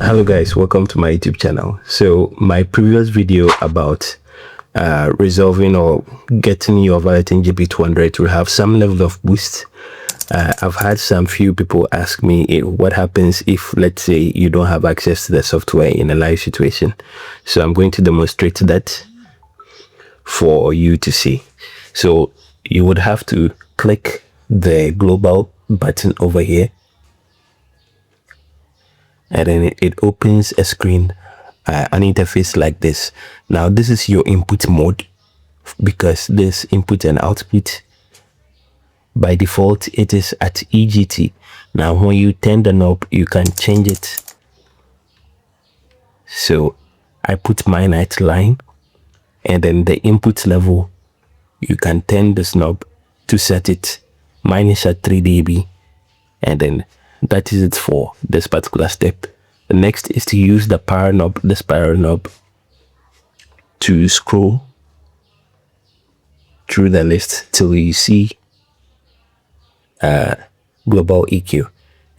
Hello guys, welcome to my YouTube channel. So my previous video about resolving or getting your Valeton GP200 to have some level of boost, I've had some few people ask me what happens if, let's say, you don't have access to the software in a live situation. So I'm going to demonstrate that for you to see. So you would have to click the global button over here, and then it opens a screen, an interface like this. Now this is your input mode, because this input and output by default it is at EGT. Now when you turn the knob, you can change it. So I put mine at line, and then the input level, you can turn this knob to set it. Mine is at 3 dB, and then that is it for this particular step. The next is to use the power knob, the spiral knob, to scroll through the list till you see global EQ,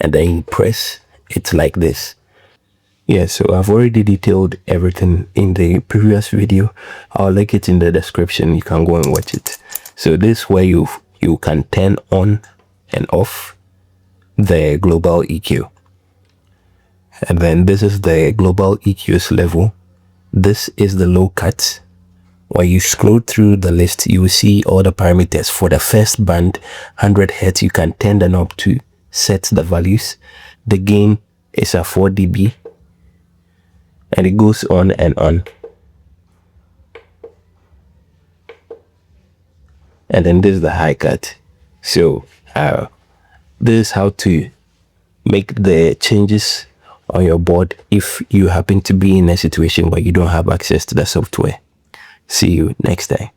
and then you press it like this. Yeah, so I've already detailed everything in the previous video. I'll link it in the description. You can go and watch it. So this is where you can turn on and off the global EQ, and then this is the global EQ's level. This is the low cut. When you scroll through the list, you will see all the parameters. For the first band, 100 Hz, you can turn the knob to set the values. The gain is at 4 dB, and it goes on and on. And then this is the high cut. So this is how to make the changes on your board if you happen to be in a situation where you don't have access to the software. See you next time.